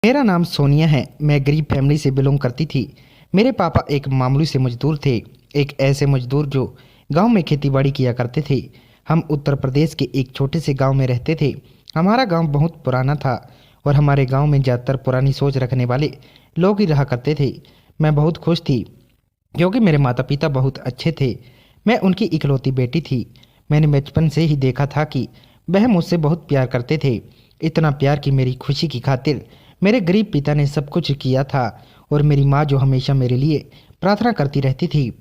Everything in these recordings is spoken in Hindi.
मेरा नाम सोनिया है। मैं गरीब फैमिली से बिलोंग करती थी। मेरे पापा एक मामूली से मजदूर थे। एक ऐसे मजदूर जो गांव में खेतीबाड़ी किया करते थे। हम उत्तर प्रदेश के एक छोटे से गांव में रहते थे। हमारा गांव बहुत पुराना था और हमारे गांव में ज़्यादातर पुरानी सोच रखने वाले लोग ही रहा करते थे। मैं बहुत खुश थी क्योंकि मेरे माता पिता बहुत अच्छे थे। मैं उनकी इकलौती बेटी थी। मैंने बचपन से ही देखा था कि वह मुझसे बहुत प्यार करते थे। इतना प्यार कि मेरी खुशी की खातिर मेरे गरीब पिता ने सब कुछ किया था। और मेरी माँ जो हमेशा मेरे लिए प्रार्थना करती रहती थी,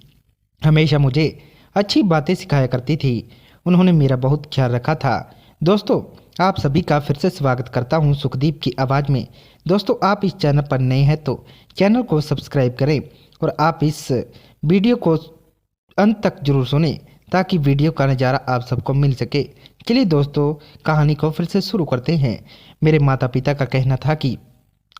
हमेशा मुझे अच्छी बातें सिखाया करती थी। उन्होंने मेरा बहुत ख्याल रखा था। दोस्तों, आप सभी का फिर से स्वागत करता हूं सुखदीप की आवाज़ में। दोस्तों, आप इस चैनल पर नए हैं तो चैनल को सब्सक्राइब करें और आप इस वीडियो को अंत तक जरूर सुने ताकि वीडियो का नज़ारा आप सबको मिल सके। चलिए दोस्तों, कहानी को फिर से शुरू करते हैं। मेरे माता पिता का कहना था कि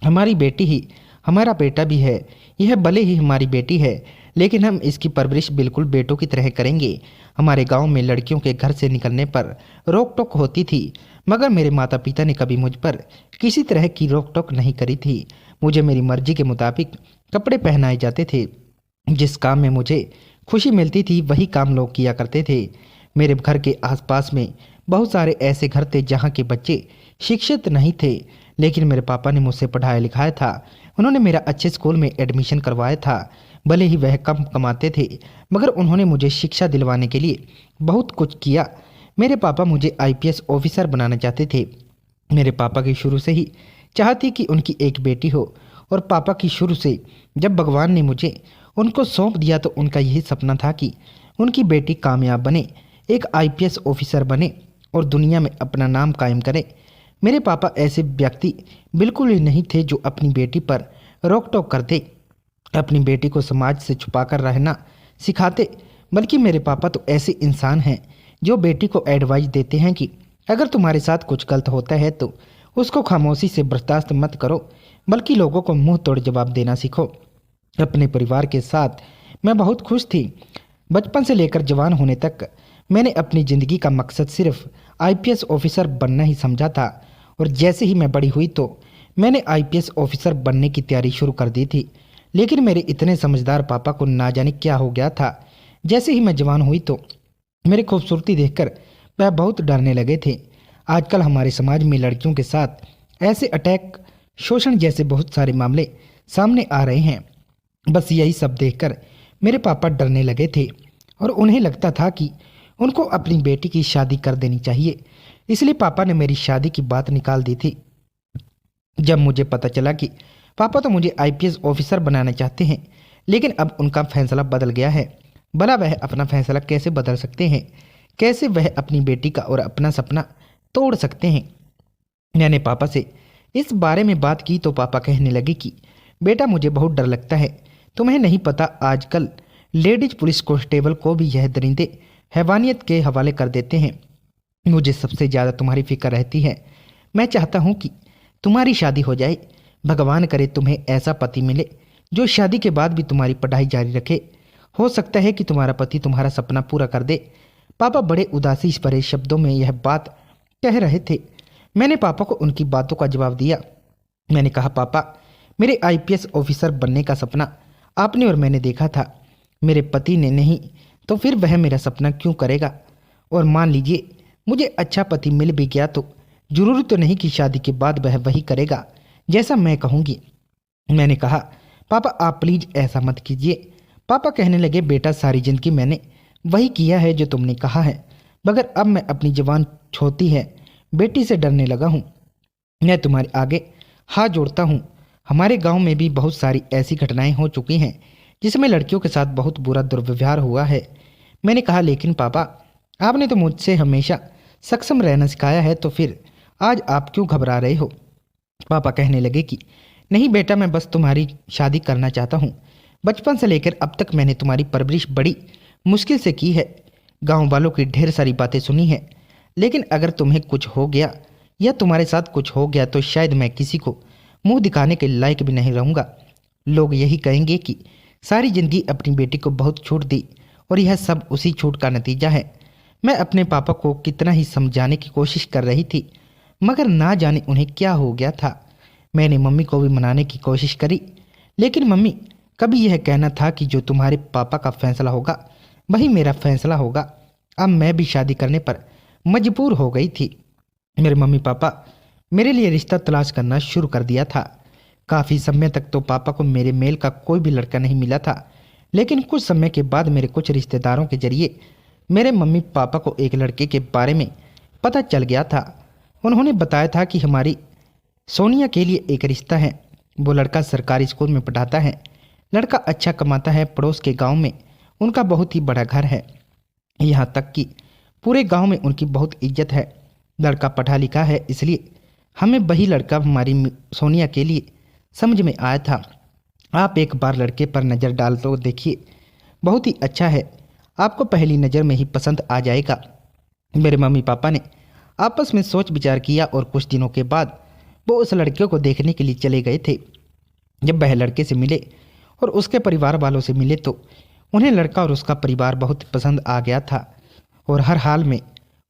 हमारी बेटी ही हमारा बेटा भी है। यह भले ही हमारी बेटी है, लेकिन हम इसकी परवरिश बिल्कुल बेटों की तरह करेंगे। हमारे गांव में लड़कियों के घर से निकलने पर रोक टोक होती थी, मगर मेरे माता पिता ने कभी मुझ पर किसी तरह की रोक टोक नहीं करी थी। मुझे मेरी मर्जी के मुताबिक कपड़े पहनाए जाते थे। जिस काम में मुझे खुशी मिलती थी वही काम लोग किया करते थे। मेरे घर के आसपास में बहुत सारे ऐसे घर थे जहाँ के बच्चे शिक्षित नहीं थे, लेकिन मेरे पापा ने मुझसे पढ़ाया लिखाया था। उन्होंने मेरा अच्छे स्कूल में एडमिशन करवाया था। भले ही वह कम कमाते थे, मगर उन्होंने मुझे शिक्षा दिलवाने के लिए बहुत कुछ किया। मेरे पापा मुझे आईपीएस ऑफिसर बनाना चाहते थे। मेरे पापा की शुरू से ही चाह थी कि उनकी एक बेटी हो, और पापा की शुरू से जब भगवान ने मुझे उनको सौंप दिया तो उनका यही सपना था कि उनकी बेटी कामयाब बने, एक आईपीएस ऑफिसर बने और दुनिया में अपना नाम कायम करे। मेरे पापा ऐसे व्यक्ति बिल्कुल ही नहीं थे जो अपनी बेटी पर रोक टोक करते, अपनी बेटी को समाज से छुपाकर रहना सिखाते। बल्कि मेरे पापा तो ऐसे इंसान हैं जो बेटी को एडवाइस देते हैं कि अगर तुम्हारे साथ कुछ गलत होता है तो उसको खामोशी से बर्दाश्त मत करो, बल्कि लोगों को मुंह तोड़ जवाब देना सीखो। अपने परिवार के साथ मैं बहुत खुश थी। बचपन से लेकर जवान होने तक मैंने अपनी ज़िंदगी का मकसद सिर्फ आईपीएस ऑफिसर बनना ही समझा था। और जैसे ही मैं बड़ी हुई तो मैंने आईपीएस ऑफिसर बनने की तैयारी शुरू कर दी थी। लेकिन मेरे इतने समझदार पापा को ना जाने क्या हो गया था। जैसे ही मैं जवान हुई तो मेरी खूबसूरती देखकर वह बहुत डरने लगे थे। आजकल हमारे समाज में लड़कियों के साथ ऐसे अटैक, शोषण जैसे बहुत सारे मामले सामने आ रहे हैं। बस यही सब देखकर मेरे पापा डरने लगे थे और उन्हें लगता था कि उनको अपनी बेटी की शादी कर देनी चाहिए। इसलिए पापा ने मेरी शादी की बात निकाल दी थी। जब मुझे पता चला कि पापा तो मुझे आईपीएस ऑफिसर बनाना चाहते हैं, लेकिन अब उनका फैसला बदल गया है। भला वह अपना फैसला कैसे बदल सकते हैं? कैसे वह अपनी बेटी का और अपना सपना तोड़ सकते हैं? मैंने पापा से इस बारे में बात की तो पापा कहने लगे कि बेटा, मुझे बहुत डर लगता है। तुम्हें नहीं पता, आजकल लेडीज पुलिस कांस्टेबल को भी यह दरिंदे हैवानियत के हवाले कर देते हैं। मुझे सबसे ज़्यादा तुम्हारी फिक्र रहती है। मैं चाहता हूँ कि तुम्हारी शादी हो जाए। भगवान करे तुम्हें ऐसा पति मिले जो शादी के बाद भी तुम्हारी पढ़ाई जारी रखे। हो सकता है कि तुम्हारा पति तुम्हारा सपना पूरा कर दे। पापा बड़े उदासी भरे शब्दों में यह बात कह रहे थे। मैंने पापा को उनकी बातों का जवाब दिया। मैंने कहा, पापा, मेरे आईपीएस ऑफिसर बनने का सपना आपने और मैंने देखा था, मेरे पति ने नहीं, तो फिर वह मेरा सपना क्यों करेगा? और मान लीजिए मुझे अच्छा पति मिल भी गया तो जरूरी तो नहीं कि शादी के बाद वह वही करेगा जैसा मैं कहूँगी। मैंने कहा, पापा आप प्लीज़ ऐसा मत कीजिए। पापा कहने लगे, बेटा, सारी जिंदगी मैंने वही किया है जो तुमने कहा है, मगर अब मैं अपनी जवान छोटी है बेटी से डरने लगा हूँ। मैं तुम्हारे आगे हाथ जोड़ता हूँ। हमारे गांव में भी बहुत सारी ऐसी घटनाएं हो चुकी हैं जिसमें लड़कियों के साथ बहुत बुरा दुर्व्यवहार हुआ है। मैंने कहा, लेकिन पापा, आपने तो मुझसे हमेशा सक्षम रहना सिखाया है, तो फिर आज आप क्यों घबरा रहे हो? पापा कहने लगे कि नहीं बेटा, मैं बस तुम्हारी शादी करना चाहता हूँ। बचपन से लेकर अब तक मैंने तुम्हारी परवरिश बड़ी मुश्किल से की है, गांव वालों की ढेर सारी बातें सुनी है, लेकिन अगर तुम्हें कुछ हो गया या तुम्हारे साथ कुछ हो गया तो शायद मैं किसी को मुंह दिखाने के लायक भी नहीं रहूँगा। लोग यही कहेंगे कि सारी जिंदगी अपनी बेटी को बहुत छूट दी और यह सब उसी छूट का नतीजा है। मैं अपने पापा को कितना ही समझाने की कोशिश कर रही थी, मगर ना जाने उन्हें क्या हो गया था। मैंने मम्मी को भी मनाने की कोशिश करी, लेकिन मम्मी कभी यह कहना था कि जो तुम्हारे पापा का फैसला होगा वही मेरा फैसला होगा। अब मैं भी शादी करने पर मजबूर हो गई थी। मेरे मम्मी पापा मेरे लिए रिश्ता तलाश करना शुरू कर दिया था। काफ़ी समय तक तो पापा को मेरे मेल का कोई भी लड़का नहीं मिला था, लेकिन कुछ समय के बाद मेरे कुछ रिश्तेदारों के जरिए मेरे मम्मी पापा को एक लड़के के बारे में पता चल गया था। उन्होंने बताया था कि हमारी सोनिया के लिए एक रिश्ता है। वो लड़का सरकारी स्कूल में पढ़ाता है। लड़का अच्छा कमाता है। पड़ोस के गांव में उनका बहुत ही बड़ा घर है। यहाँ तक कि पूरे गांव में उनकी बहुत इज्जत है। लड़का पढ़ा लिखा है, इसलिए हमें वही लड़का हमारी सोनिया के लिए समझ में आया था। आप एक बार लड़के पर नज़र डाल तो देखिए, बहुत ही अच्छा है। आपको पहली नज़र में ही पसंद आ जाएगा। मेरे मम्मी पापा ने आपस में सोच विचार किया और कुछ दिनों के बाद वो उस लड़के को देखने के लिए चले गए थे। जब वह लड़के से मिले और उसके परिवार वालों से मिले तो उन्हें लड़का और उसका परिवार बहुत पसंद आ गया था और हर हाल में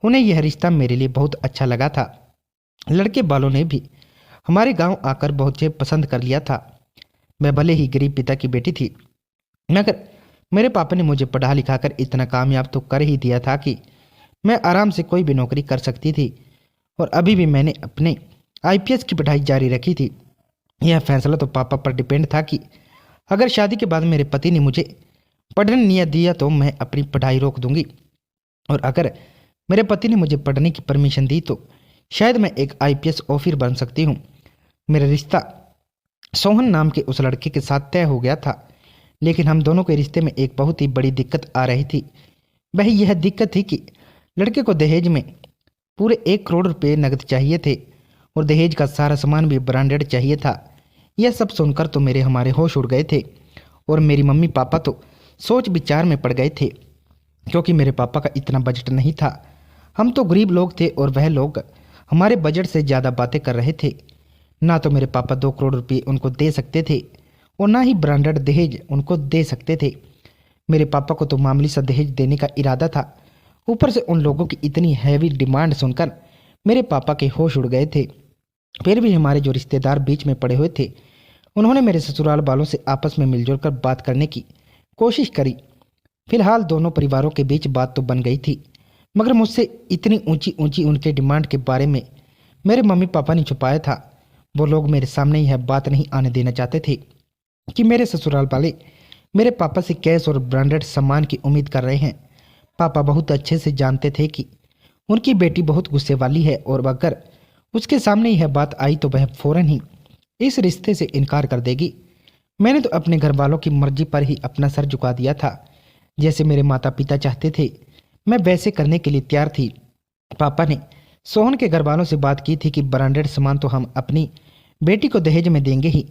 उन्हें यह रिश्ता मेरे लिए बहुत अच्छा लगा था। लड़के वालों ने भी हमारे गांव आकर बहुत से पसंद कर लिया था। मैं भले ही गरीब पिता की बेटी थी, मगर मेरे पापा ने मुझे पढ़ा लिखा कर इतना कामयाब तो कर ही दिया था कि मैं आराम से कोई भी नौकरी कर सकती थी। और अभी भी मैंने अपने आईपीएस की पढ़ाई जारी रखी थी। यह फैसला तो पापा पर डिपेंड था कि अगर शादी के बाद मेरे पति ने मुझे पढ़ने नहीं दिया तो मैं अपनी पढ़ाई रोक दूंगी, और अगर मेरे पति ने मुझे पढ़ने की परमिशन दी तो शायद मैं एक आईपीएस ऑफिसर बन सकती हूँ। मेरा रिश्ता सोहन नाम के उस लड़के के साथ तय हो गया था, लेकिन हम दोनों के रिश्ते में एक बहुत ही बड़ी दिक्कत आ रही थी। वही यह दिक्कत थी कि लड़के को दहेज में पूरे 1 करोड़ रुपए नकद चाहिए थे और दहेज का सारा सामान भी ब्रांडेड चाहिए था। यह सब सुनकर तो हमारे होश उड़ गए थे और मेरी मम्मी पापा तो सोच विचार में पड़ गए थे, क्योंकि मेरे पापा का इतना बजट नहीं था। हम तो गरीब लोग थे और वह लोग हमारे बजट से ज़्यादा बातें कर रहे थे। ना तो मेरे पापा 2 करोड़ रुपये उनको दे सकते थे और ना ही ब्रांडेड दहेज उनको दे सकते थे। मेरे पापा को तो मामूली सा दहेज देने का इरादा था। ऊपर से उन लोगों की इतनी हैवी डिमांड सुनकर मेरे पापा के होश उड़ गए थे। फिर भी हमारे जो रिश्तेदार बीच में पड़े हुए थे, उन्होंने मेरे ससुराल वालों से आपस में मिलजुल कर बात करने की कोशिश करी। फिलहाल दोनों परिवारों के बीच बात तो बन गई थी, मगर मुझसे इतनी ऊंची ऊंची उनके डिमांड के बारे में मेरे मम्मी पापा ने छुपाया था। वो लोग मेरे सामने यह बात नहीं आने देना चाहते थे कि मेरे ससुराल वाले मेरे पापा से कैश और ब्रांडेड सामान की उम्मीद कर रहे हैं। पापा बहुत अच्छे से जानते थे कि उनकी बेटी बहुत गुस्से वाली है और अगर उसके सामने यह बात आई तो वह फौरन ही इस रिश्ते से इनकार कर देगी। मैंने तो अपने घर वालों की मर्जी पर ही अपना सर झुका दिया था। जैसे मेरे माता पिता चाहते थे मैं वैसे करने के लिए तैयार थी। पापा ने सोहन के घर वालों से बात की थी कि ब्रांडेड सामान तो हम अपनी बेटी को दहेज में देंगे ही,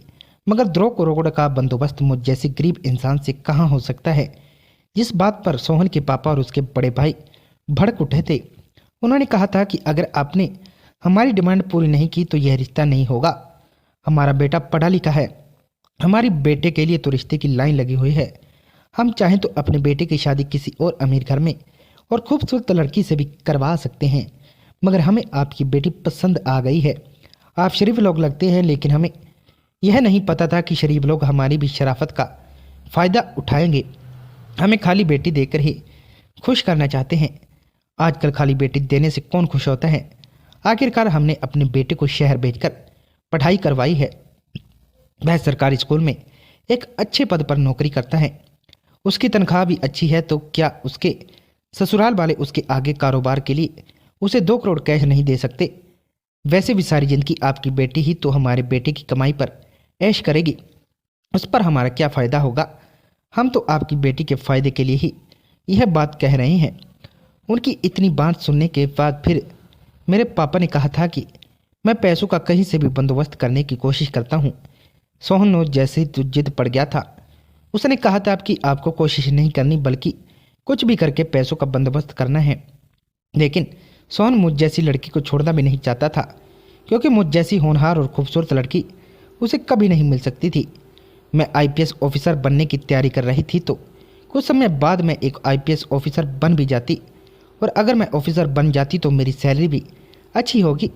मगर 2 करोड़ का बंदोबस्त मुझ जैसे गरीब इंसान से कहाँ हो सकता है। जिस बात पर सोहन के पापा और उसके बड़े भाई भड़क उठे थे। उन्होंने कहा था कि अगर आपने हमारी डिमांड पूरी नहीं की तो यह रिश्ता नहीं होगा। हमारा बेटा पढ़ा लिखा है, हमारी बेटे के लिए तो रिश्ते की लाइन लगी हुई है। हम चाहें तो अपने बेटे की शादी किसी और अमीर घर में और खूबसूरत लड़की से भी करवा सकते हैं, मगर हमें आपकी बेटी पसंद आ गई है। आप शरीफ लोग लगते हैं, लेकिन हमें यह नहीं पता था कि शरीफ लोग हमारी भी शराफत का फ़ायदा उठाएंगे। हमें खाली बेटी देकर ही खुश करना चाहते हैं। आजकल खाली बेटी देने से कौन खुश होता है। आखिरकार हमने अपने बेटे को शहर भेजकर पढ़ाई करवाई है। वह सरकारी स्कूल में एक अच्छे पद पर नौकरी करता है। उसकी तनख्वाह भी अच्छी है, तो क्या उसके ससुराल वाले उसके आगे कारोबार के लिए उसे 2 करोड़ कैश नहीं दे सकते। वैसे भी सारी जिंदगी आपकी बेटी ही तो हमारे बेटे की कमाई पर ऐश करेगी, उस पर हमारा क्या फ़ायदा होगा। हम तो आपकी बेटी के फ़ायदे के लिए ही यह बात कह रहे हैं। उनकी इतनी बात सुनने के बाद फिर मेरे पापा ने कहा था कि मैं पैसों का कहीं से भी बंदोबस्त करने की कोशिश करता हूँ। सोहन जैसे तो जिद पड़ गया था। उसने कहा था कि आपको कोशिश नहीं करनी बल्कि कुछ भी करके पैसों का बंदोबस्त करना है। लेकिन सोहन मुझ जैसी लड़की को छोड़ना भी नहीं चाहता था, क्योंकि मुझ जैसी होनहार और खूबसूरत लड़की उसे कभी नहीं मिल सकती थी। मैं आईपीएस ऑफिसर बनने की तैयारी कर रही थी, तो कुछ समय बाद मैं एक आईपीएस ऑफिसर बन भी जाती, और अगर मैं ऑफिसर बन जाती तो मेरी सैलरी भी अच्छी होगी।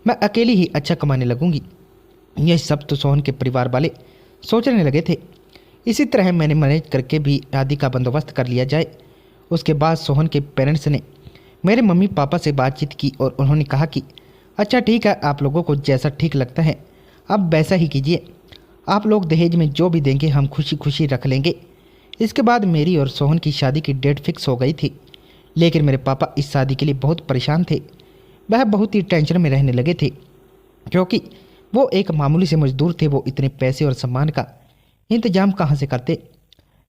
मैं अकेली ही अच्छा कमाने लगूंगी। यह सब तो सोहन के परिवार वाले सोचने लगे थे। इसी तरह मैंने मैनेज करके भी शादी का बंदोबस्त कर लिया जाए। उसके बाद सोहन के पेरेंट्स ने मेरे मम्मी पापा से बातचीत की और उन्होंने कहा कि अच्छा ठीक है, आप लोगों को जैसा ठीक लगता है आप वैसा ही कीजिए। आप लोग दहेज में जो भी देंगे हम खुशी खुशी रख लेंगे। इसके बाद मेरी और सोहन की शादी की डेट फिक्स हो गई थी। लेकिन मेरे पापा इस शादी के लिए बहुत परेशान थे। वह बहुत ही टेंशन में रहने लगे थे क्योंकि वो एक मामूली से मजदूर थे। वो इतने पैसे और सम्मान का इंतजाम कहाँ से करते।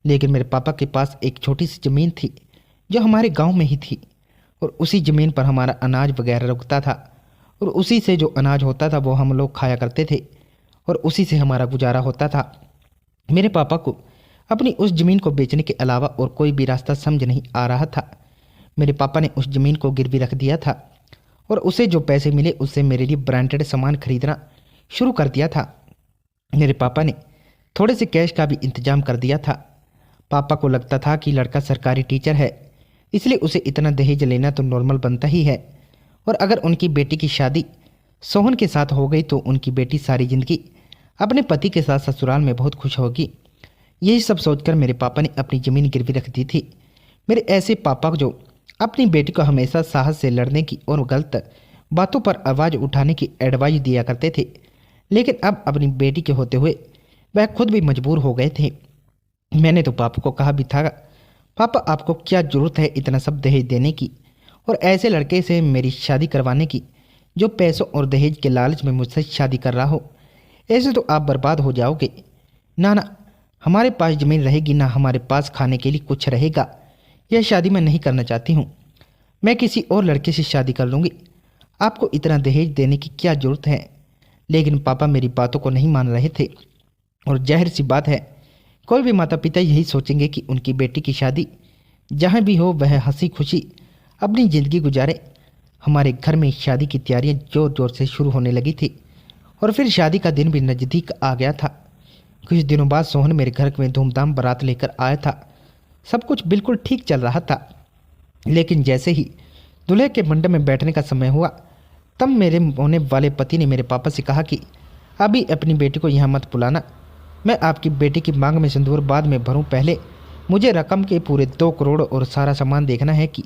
लेकिन मेरे पापा के पास एक छोटी सी ज़मीन थी जो हमारे गांव में ही थी और उसी ज़मीन पर हमारा अनाज वगैरह उगता था और उसी से जो अनाज होता था वो हम लोग खाया करते थे और उसी से हमारा गुजारा होता था। मेरे पापा को अपनी उस ज़मीन को बेचने के अलावा और कोई भी रास्ता समझ नहीं आ रहा था। मेरे पापा ने उस ज़मीन को गिरवी रख दिया था और उसे जो पैसे मिले उससे मेरे लिए ब्रांडेड सामान खरीदना शुरू कर दिया था। मेरे पापा ने थोड़े से कैश का भी इंतजाम कर दिया था। पापा को लगता था कि लड़का सरकारी टीचर है इसलिए उसे इतना दहेज लेना तो नॉर्मल बनता ही है और अगर उनकी बेटी की शादी सोहन के साथ हो गई तो उनकी बेटी सारी ज़िंदगी अपने पति के साथ ससुराल में बहुत खुश होगी। यही सब सोचकर मेरे पापा ने अपनी ज़मीन गिरवी रख दी थी। मेरे ऐसे पापा जो अपनी बेटी को हमेशा साहस से लड़ने की और गलत बातों पर आवाज़ उठाने की एडवाइस दिया करते थे, लेकिन अब अपनी बेटी के होते हुए वह खुद भी मजबूर हो गए थे। मैंने तो पापा को कहा भी था, पापा आपको क्या ज़रूरत है इतना सब दहेज देने की और ऐसे लड़के से मेरी शादी करवाने की जो पैसों और दहेज के लालच में मुझसे शादी कर रहा हो। ऐसे तो आप बर्बाद हो जाओगे। ना ना, हमारे पास ज़मीन रहेगी ना हमारे पास खाने के लिए कुछ रहेगा। यह शादी मैं नहीं करना चाहती हूँ। मैं किसी और लड़के से शादी कर लूँगी। आपको इतना दहेज देने की क्या ज़रूरत है। लेकिन पापा मेरी बातों को नहीं मान रहे थे और जाहिर सी बात है कोई भी माता पिता यही सोचेंगे कि उनकी बेटी की शादी जहाँ भी हो वह हंसी खुशी अपनी ज़िंदगी गुजारे। हमारे घर में शादी की तैयारियां ज़ोर ज़ोर से शुरू होने लगी थी और फिर शादी का दिन भी नज़दीक आ गया था। कुछ दिनों बाद सोहन मेरे घर में धूमधाम बारात लेकर आया था। सब कुछ बिल्कुल ठीक चल रहा था। लेकिन जैसे ही दूल्हे के मंडप में बैठने का समय हुआ तब मेरे होने वाले पति ने मेरे पापा से कहा कि अभी अपनी बेटी को यहाँ मत बुलाना। मैं आपकी बेटी की मांग में सिंदूर बाद में भरूं, पहले मुझे रकम के पूरे 2 करोड़ और सारा सामान देखना है कि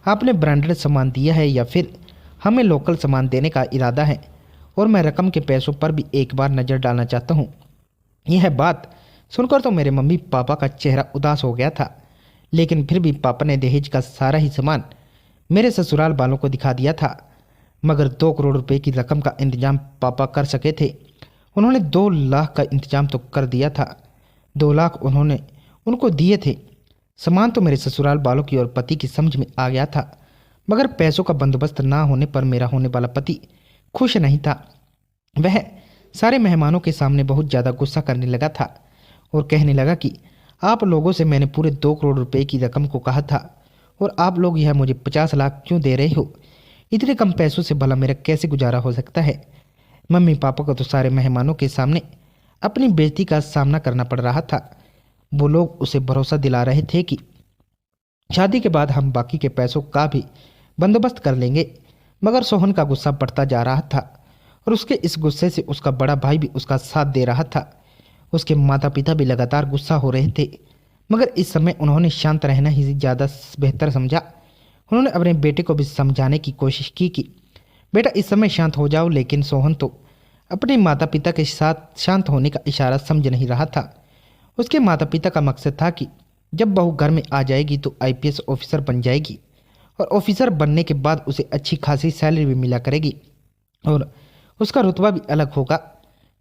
आपने ब्रांडेड सामान दिया है या फिर हमें लोकल सामान देने का इरादा है और मैं रकम के पैसों पर भी एक बार नज़र डालना चाहता हूँ। यह बात सुनकर तो मेरे मम्मी पापा का चेहरा उदास हो गया था, लेकिन फिर भी पापा ने दहेज का सारा ही सामान मेरे ससुराल वालों को दिखा दिया था। मगर 2 करोड़ रुपए की रकम का इंतजाम पापा कर सके थे। उन्होंने 2 लाख का इंतजाम तो कर दिया था। 2 लाख उन्होंने उनको दिए थे। सामान तो मेरे ससुराल वालों की और पति की समझ में आ गया था, मगर पैसों का बंदोबस्त ना होने पर मेरा होने वाला पति खुश नहीं था। वह सारे मेहमानों के सामने बहुत ज़्यादा गुस्सा करने लगा था और कहने लगा कि आप लोगों से मैंने पूरे 2 करोड़ रुपए की रकम को कहा था और आप लोग यह मुझे 50 लाख क्यों दे रहे हो। इतने कम पैसों से भला मेरा कैसे गुजारा हो सकता है। मम्मी पापा को तो सारे मेहमानों के सामने अपनी बेइज्जती का सामना करना पड़ रहा था। वो लोग उसे भरोसा दिला रहे थे कि शादी के बाद हम बाकी के पैसों का भी बंदोबस्त कर लेंगे, मगर सोहन का गुस्सा बढ़ता जा रहा था और उसके इस गुस्से से उसका बड़ा भाई भी उसका साथ दे रहा था। उसके माता पिता भी लगातार गुस्सा हो रहे थे, मगर इस समय उन्होंने शांत रहना ही ज़्यादा बेहतर समझा। उन्होंने अपने बेटे को भी समझाने की कोशिश की कि बेटा इस समय शांत हो जाओ, लेकिन सोहन तो अपने माता पिता के साथ शांत होने का इशारा समझ नहीं रहा था। उसके माता पिता का मकसद था कि जब बहू घर में आ जाएगी तो आईपीएस ऑफिसर बन जाएगी और ऑफिसर बनने के बाद उसे अच्छी खासी सैलरी भी मिला करेगी और उसका रुतबा भी अलग होगा।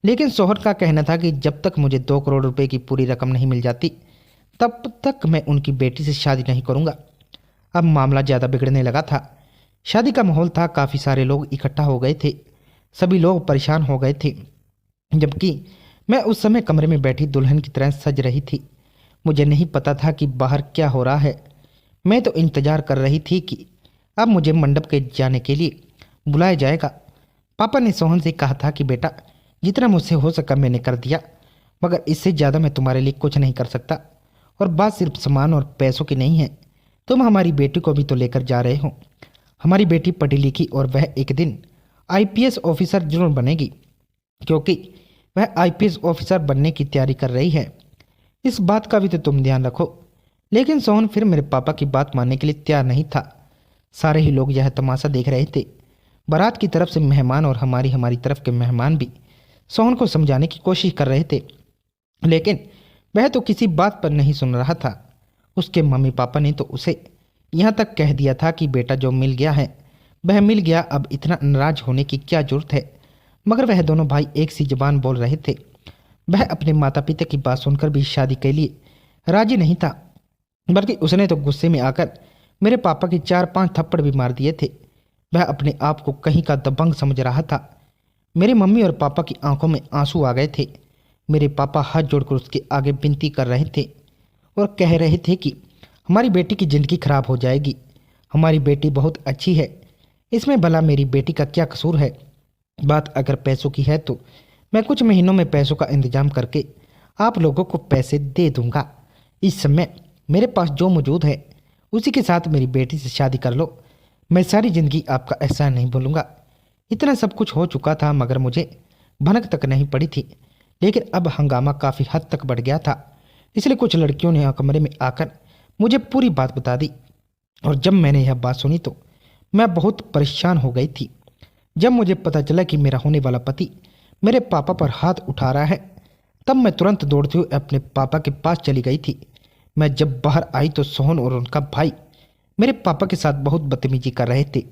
लेकिन सोहन का कहना था कि जब तक मुझे 2 करोड़ रुपए की पूरी रकम नहीं मिल जाती तब तक मैं उनकी बेटी से शादी नहीं करूँगा। अब मामला ज़्यादा बिगड़ने लगा था। शादी का माहौल था, काफ़ी सारे लोग इकट्ठा हो गए थे। सभी लोग परेशान हो गए थे, जबकि मैं उस समय कमरे में बैठी दुल्हन की तरह सज रही थी। मुझे नहीं पता था कि बाहर क्या हो रहा है। मैं तो इंतज़ार कर रही थी कि अब मुझे मंडप के जाने के लिए बुलाया जाएगा। पापा ने सोहन से कहा था कि बेटा जितना मुझसे हो सका मैंने कर दिया, मगर इससे ज़्यादा मैं तुम्हारे लिए कुछ नहीं कर सकता। और बात सिर्फ सामान और पैसों की नहीं है, तुम हमारी बेटी को भी तो लेकर जा रहे हो। हमारी बेटी पढ़ी लिखी और वह एक दिन आईपीएस ऑफिसर जरूर बनेगी, क्योंकि वह आईपीएस ऑफिसर बनने की तैयारी कर रही है। इस बात का भी तो तुम ध्यान रखो। लेकिन सोहन फिर मेरे पापा की बात मानने के लिए तैयार नहीं था। सारे ही लोग यह तमाशा देख रहे थे। बारात की तरफ से मेहमान और हमारी हमारी तरफ के मेहमान भी सोहन को समझाने की कोशिश कर रहे थे, लेकिन वह तो किसी बात पर नहीं सुन रहा था। उसके मम्मी पापा ने तो उसे यहाँ तक कह दिया था कि बेटा जो मिल गया है वह मिल गया, अब इतना नाराज होने की क्या जरूरत है। मगर वह दोनों भाई एक सी जबान बोल रहे थे। वह अपने माता पिता की बात सुनकर भी शादी के लिए राजी नहीं था, बल्कि उसने तो गुस्से में आकर मेरे पापा के 4-5 थप्पड़ भी मार दिए थे। वह अपने आप को कहीं का दबंग समझ रहा था। मेरी मम्मी और पापा की आंखों में आंसू आ गए थे। मेरे पापा हाथ जोड़कर उसके आगे विनती कर रहे थे और कह रहे थे कि हमारी बेटी की ज़िंदगी खराब हो जाएगी। हमारी बेटी बहुत अच्छी है, इसमें भला मेरी बेटी का क्या कसूर है। बात अगर पैसों की है तो मैं कुछ महीनों में पैसों का इंतजाम करके आप लोगों को पैसे दे दूंगा। इस समय मेरे पास जो मौजूद है उसी के साथ मेरी बेटी से शादी कर लो। मैं सारी ज़िंदगी आपका एहसान नहीं भूलूंगा। इतना सब कुछ हो चुका था मगर मुझे भनक तक नहीं पड़ी थी। लेकिन अब हंगामा काफ़ी हद तक बढ़ गया था, इसलिए कुछ लड़कियों ने कमरे में आकर मुझे पूरी बात बता दी। और जब मैंने यह बात सुनी तो मैं बहुत परेशान हो गई थी। जब मुझे पता चला कि मेरा होने वाला पति मेरे पापा पर हाथ उठा रहा है, तब मैं तुरंत दौड़ते हुए अपने पापा के पास चली गई थी। मैं जब बाहर आई तो सोहन और उनका भाई मेरे पापा के साथ बहुत बदतमीजी कर रहे थे।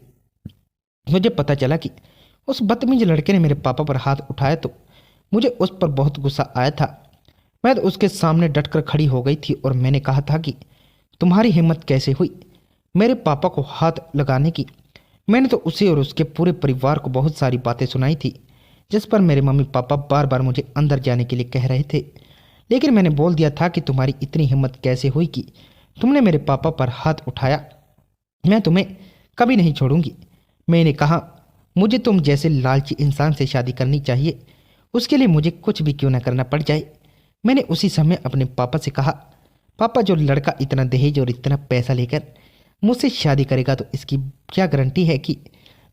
मुझे पता चला कि उस बदतमीज लड़के ने मेरे पापा पर हाथ उठाया तो मुझे उस पर बहुत गुस्सा आया था। मैं तो उसके सामने डटकर खड़ी हो गई थी और मैंने कहा था कि तुम्हारी हिम्मत कैसे हुई मेरे पापा को हाथ लगाने की। मैंने तो उसे और उसके पूरे परिवार को बहुत सारी बातें सुनाई थी, जिस पर मेरे मम्मी पापा बार बार मुझे अंदर जाने के लिए कह रहे थे। लेकिन मैंने बोल दिया था कि तुम्हारी इतनी हिम्मत कैसे हुई कि तुमने मेरे पापा पर हाथ उठाया। मैं तुम्हें कभी नहीं छोड़ूंगी। मैंने कहा मुझे तुम जैसे लालची इंसान से शादी करनी चाहिए, उसके लिए मुझे कुछ भी क्यों ना करना पड़ जाए। मैंने उसी समय अपने पापा से कहा, पापा जो लड़का इतना दहेज और इतना पैसा लेकर मुझसे शादी करेगा तो इसकी क्या गारंटी है कि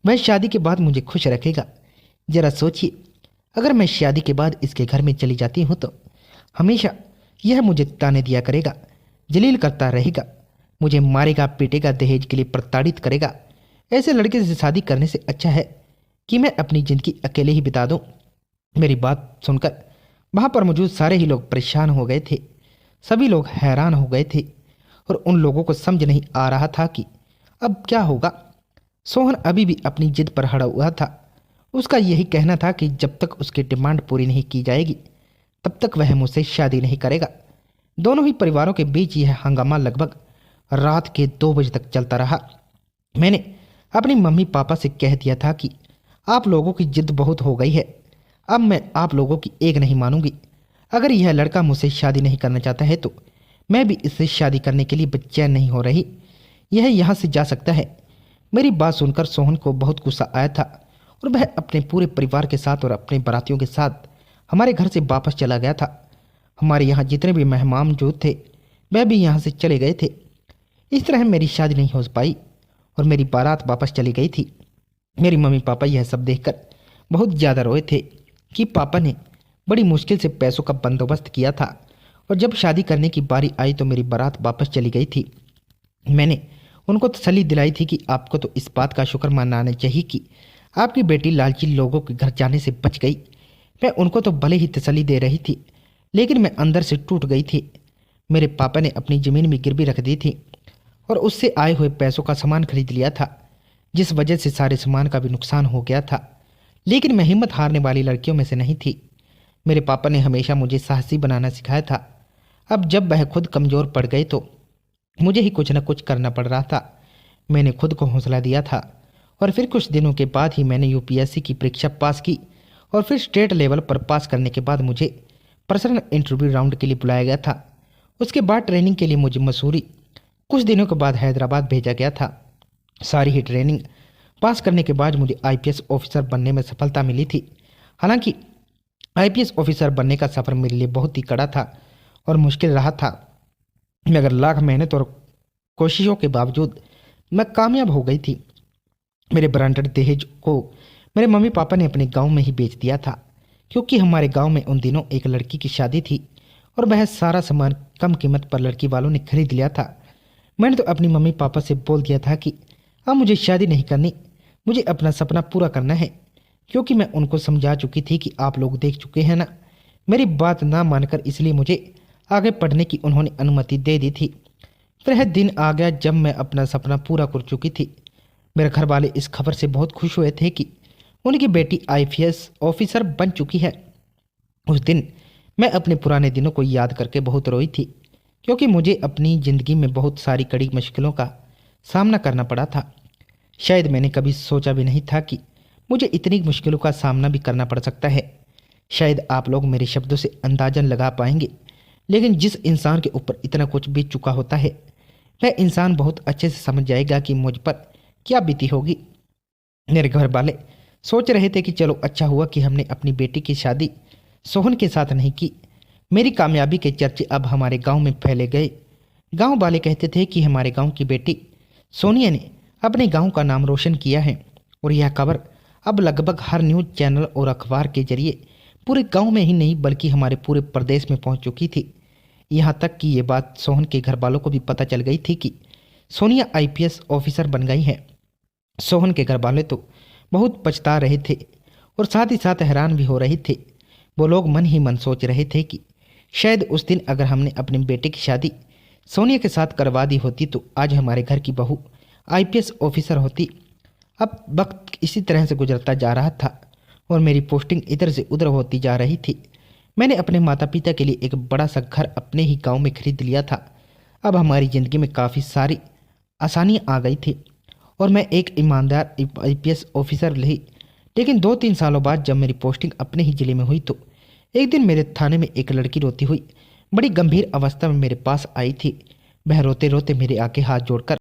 वह शादी के बाद मुझे खुश रखेगा। जरा सोचिए, अगर मैं शादी के बाद इसके घर में चली जाती हूँ तो हमेशा यह मुझे ताने दिया करेगा, जलील करता रहेगा, मुझे मारेगा पीटेगा, दहेज के लिए प्रताड़ित करेगा। ऐसे लड़के से शादी करने से अच्छा है कि मैं अपनी ज़िंदगी अकेले ही बिता दूँ। मेरी बात सुनकर वहाँ पर मौजूद सारे ही लोग परेशान हो गए थे। सभी लोग हैरान हो गए थे और उन लोगों को समझ नहीं आ रहा था कि अब क्या होगा। सोहन अभी भी अपनी जिद पर अड़ा हुआ था। उसका यही कहना था कि जब तक उसकी डिमांड पूरी नहीं की जाएगी तब तक वह मुझसे शादी नहीं करेगा। दोनों ही परिवारों के बीच यह हंगामा लगभग रात के 2 बजे तक चलता रहा। मैंने अपनी मम्मी पापा से कह दिया था कि आप लोगों की जिद बहुत हो गई है, अब मैं आप लोगों की एक नहीं मानूंगी। अगर यह लड़का मुझसे शादी नहीं करना चाहता है तो मैं भी इससे शादी करने के लिए बेचैन नहीं हो रही। यह यहाँ से जा सकता है। मेरी बात सुनकर सोहन को बहुत गुस्सा आया था और वह अपने पूरे परिवार के साथ और अपने बारातियों के साथ हमारे घर से वापस चला गया था। हमारे यहाँ जितने भी मेहमान मौजूद थे वह भी यहाँ से चले गए थे। इस तरह मेरी शादी नहीं हो पाई और मेरी बारात वापस चली गई थी। मेरी मम्मी पापा यह सब देखकर बहुत ज़्यादा रोए थे कि पापा ने बड़ी मुश्किल से पैसों का बंदोबस्त किया था और जब शादी करने की बारी आई तो मेरी बारात वापस चली गई थी। मैंने उनको तसल्ली दिलाई थी कि आपको तो इस बात का शुक्र मनाना चाहिए कि आपकी बेटी लालची लोगों के घर जाने से बच गई। मैं उनको तो भले ही तसल्ली दे रही थी, लेकिन मैं अंदर से टूट गई थी। मेरे पापा ने अपनी ज़मीन भी गिरवी रख दी थी और उससे आए हुए पैसों का सामान खरीद लिया था, जिस वजह से सारे सामान का भी नुकसान हो गया था। लेकिन मैं हिम्मत हारने वाली लड़कियों में से नहीं थी। मेरे पापा ने हमेशा मुझे साहसी बनाना सिखाया था। अब जब वह खुद कमज़ोर पड़ गए तो मुझे ही कुछ न कुछ करना पड़ रहा था। मैंने खुद को हौसला दिया था और फिर कुछ दिनों के बाद ही मैंने यूपीएससी की परीक्षा पास की और फिर स्टेट लेवल पर पास करने के बाद मुझे पर्सनल इंटरव्यू राउंड के लिए बुलाया गया था। उसके बाद ट्रेनिंग के लिए मुझे मसूरी, कुछ दिनों के बाद हैदराबाद भेजा गया था। सारी ही ट्रेनिंग पास करने के बाद मुझे आईपीएस ऑफिसर बनने में सफलता मिली थी। हालांकि आईपीएस ऑफिसर बनने का सफ़र मेरे लिए बहुत ही कड़ा था और मुश्किल रहा था, मगर लाख मेहनत और कोशिशों के बावजूद मैं कामयाब हो गई थी। मेरे ब्रांडेड दहेज को मेरे मम्मी पापा ने अपने गांव में ही बेच दिया था। क्योंकि हमारे गांव में उन दिनों एक लड़की की शादी थी और वह सारा सामान कम कीमत पर लड़की वालों ने खरीद लिया था। मैंने तो अपनी मम्मी पापा से बोल दिया था कि अब मुझे शादी नहीं करनी, मुझे अपना सपना पूरा करना है, क्योंकि मैं उनको समझा चुकी थी कि आप लोग देख चुके हैं ना, मेरी बात ना मानकर, इसलिए मुझे आगे पढ़ने की उन्होंने अनुमति दे दी थी। फिर यह दिन आ गया जब मैं अपना सपना पूरा कर चुकी थी। मेरे घर वाले इस खबर से बहुत खुश हुए थे कि उनकी बेटी आईपीएस ऑफिसर बन चुकी है। उस दिन मैं अपने पुराने दिनों को याद करके बहुत रोई थी, क्योंकि मुझे अपनी ज़िंदगी में बहुत सारी कड़ी मुश्किलों का सामना करना पड़ा था। शायद मैंने कभी सोचा भी नहीं था कि मुझे इतनी मुश्किलों का सामना भी करना पड़ सकता है। शायद आप लोग मेरे शब्दों से अंदाजन लगा पाएंगे, लेकिन जिस इंसान के ऊपर इतना कुछ बीत चुका होता है, वह इंसान बहुत अच्छे से समझ जाएगा कि मुझ पर क्या बीती होगी। मेरे घर वाले सोच रहे थे कि चलो अच्छा हुआ कि हमने अपनी बेटी की शादी सोहन के साथ नहीं की। मेरी कामयाबी के चर्चे अब हमारे गांव में फैले गए। गांव वाले कहते थे कि हमारे गांव की बेटी सोनिया ने अपने गांव का नाम रोशन किया है, और यह खबर अब लगभग हर न्यूज़ चैनल और अखबार के जरिए पूरे गांव में ही नहीं बल्कि हमारे पूरे प्रदेश में पहुंच चुकी थी। यहाँ तक कि ये बात सोहन के घर वालों को भी पता चल गई थी कि सोनिया आईपीएस ऑफिसर बन गई है। सोहन के घर वाले तो बहुत पछता रहे थे और साथ ही साथ हैरान भी हो रहे थे। वो लोग मन ही मन सोच रहे थे कि शायद उस दिन अगर हमने अपने बेटे की शादी सोनिया के साथ करवा दी होती तो आज हमारे घर की बहू आईपीएस ऑफिसर होती। अब वक्त इसी तरह से गुजरता जा रहा था और मेरी पोस्टिंग इधर से उधर होती जा रही थी। मैंने अपने माता पिता के लिए एक बड़ा सा घर अपने ही गांव में खरीद लिया था। अब हमारी ज़िंदगी में काफ़ी सारी आसानियाँ आ गई थी और मैं एक ईमानदार आईपीएस ऑफिसर रही। लेकिन 2-3 सालों बाद जब मेरी पोस्टिंग अपने ही ज़िले में हुई तो एक दिन मेरे थाने में एक लड़की रोती हुई बड़ी गंभीर अवस्था में मेरे पास आई थी। वह रोते रोते मेरे आगे हाथ जोड़कर